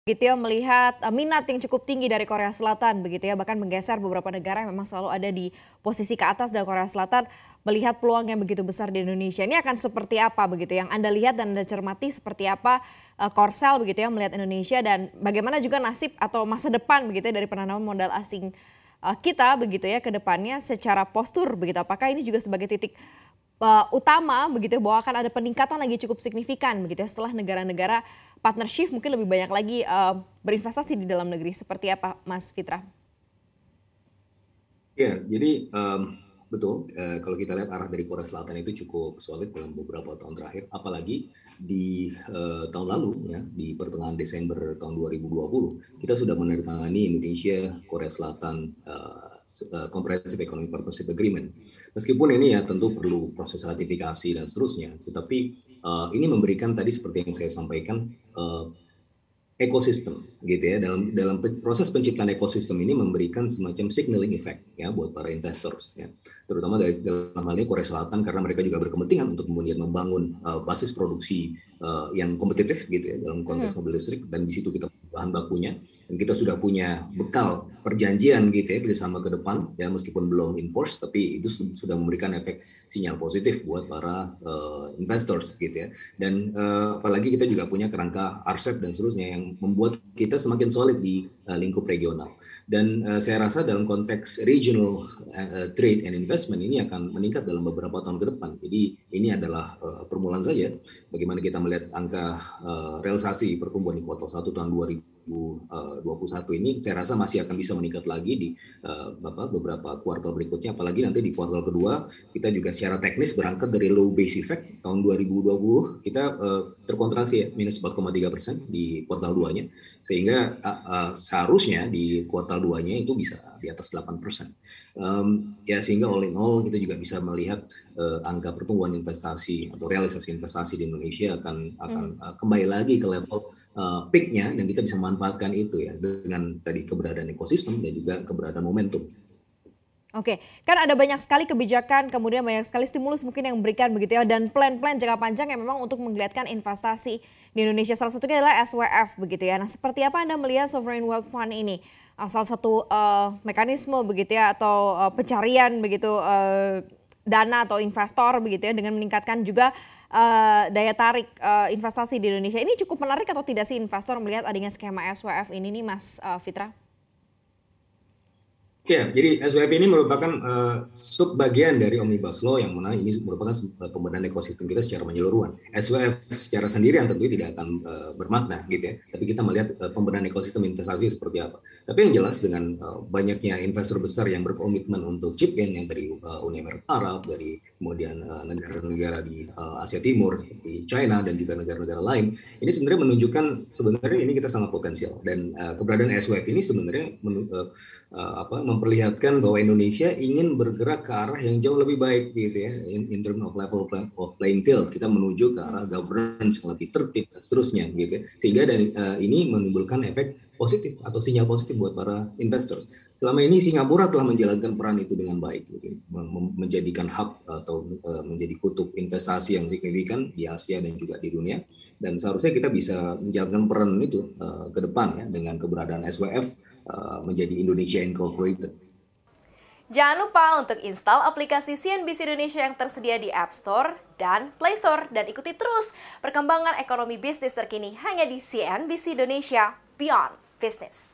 Gitu ya, melihat minat yang cukup tinggi dari Korea Selatan begitu ya, bahkan menggeser beberapa negara yang memang selalu ada di posisi ke atas, dan Korea Selatan melihat peluang yang begitu besar di Indonesia. Ini akan seperti apa begitu yang Anda lihat dan Anda cermati, seperti apa Korsel begitu ya melihat Indonesia, dan bagaimana juga nasib atau masa depan begitu ya dari penanaman modal asing kita begitu ya ke depannya secara postur begitu. Apakah ini juga sebagai titik utama begitu bahwa akan ada peningkatan lagi cukup signifikan begitu ya setelah negara-negara partnership mungkin lebih banyak lagi berinvestasi di dalam negeri. Seperti apa Mas Fitra? Ya, jadi betul, kalau kita lihat arah dari Korea Selatan itu cukup solid dalam beberapa tahun terakhir, apalagi di tahun lalu ya, di pertengahan Desember tahun 2020 kita sudah menandatangani Indonesia Korea Selatan Comprehensive Economic Partnership Agreement. Meskipun ini ya tentu perlu proses ratifikasi dan seterusnya, tetapi ini memberikan tadi seperti yang saya sampaikan ekosistem gitu ya, dalam proses penciptaan ekosistem ini memberikan semacam signaling effect ya buat para investors ya, terutama dalam hal ini Korea Selatan, karena mereka juga berkepentingan untuk kemudian membangun basis produksi yang kompetitif gitu ya dalam konteks mobil listrik, dan di situ kita bahan bakunya dan kita sudah punya bekal perjanjian gitu ya kerjasama ke depan ya, meskipun belum enforce tapi itu sudah memberikan efek sinyal positif buat para investors gitu ya. Dan apalagi kita juga punya kerangka RCEP dan seterusnya yang membuat kita semakin solid di lingkup regional. Dan saya rasa dalam konteks regional trade and investment ini akan meningkat dalam beberapa tahun ke depan. Jadi ini adalah permulaan saja bagaimana kita melihat angka realisasi pertumbuhan di kuartal 1 tahun 2021 ini, saya rasa masih akan bisa meningkat lagi di beberapa kuartal berikutnya, apalagi nanti di kuartal kedua kita juga secara teknis berangkat dari low base effect. Tahun 2020 kita terkontraksi ya, minus 4,3% di kuartal 2-nya, sehingga seharusnya di kuartal 2-nya itu bisa di atas 8%. Ya sehingga all in all kita juga bisa melihat angka pertumbuhan investasi atau realisasi investasi di Indonesia akan kembali lagi ke level peak-nya, dan kita bisa manfaatkan itu ya dengan tadi keberadaan ekosistem dan juga keberadaan momentum. Oke, kan ada banyak sekali kebijakan, kemudian banyak sekali stimulus mungkin yang memberikan begitu ya, dan plan-plan jangka panjang yang memang untuk menggeliatkan investasi di Indonesia. Salah satunya adalah SWF begitu ya. Nah, seperti apa Anda melihat Sovereign Wealth Fund ini? Salah satu mekanisme begitu ya, atau pencarian begitu dana atau investor begitu ya, dengan meningkatkan juga daya tarik investasi di Indonesia. Ini cukup menarik atau tidak sih investor melihat adanya skema SWF ini nih Mas Fitra? Ya, jadi SWF ini merupakan subbagian dari Omnibus Law, yang mana ini merupakan pembenahan ekosistem kita secara menyeluruhan. SWF secara sendirian tentu tidak akan bermakna gitu ya, tapi kita melihat pembenahan ekosistem investasi seperti apa. Tapi yang jelas dengan banyaknya investor besar yang berkomitmen untuk chip in yang dari Uni Emirat Arab, dari kemudian negara-negara di Asia Timur, di China dan juga negara-negara lain, ini sebenarnya menunjukkan sebenarnya ini kita sangat potensial, dan keberadaan SWF ini sebenarnya memperlihatkan bahwa Indonesia ingin bergerak ke arah yang jauh lebih baik gitu ya, in terms of level of playing field. Kita menuju ke arah governance yang lebih tertib dan seterusnya gitu ya, sehingga dari ini menimbulkan efek positif atau sinyal positif buat para investors. Selama ini Singapura telah menjalankan peran itu dengan baik gitu, menjadikan hub atau menjadi kutub investasi yang signifikan di Asia dan juga di dunia, dan seharusnya kita bisa menjalankan peran itu ke depan ya dengan keberadaan SWF menjadi Indonesia Incorporated. Jangan lupa untuk install aplikasi CNBC Indonesia yang tersedia di App Store dan Play Store, dan ikuti terus perkembangan ekonomi bisnis terkini hanya di CNBC Indonesia Beyond Business.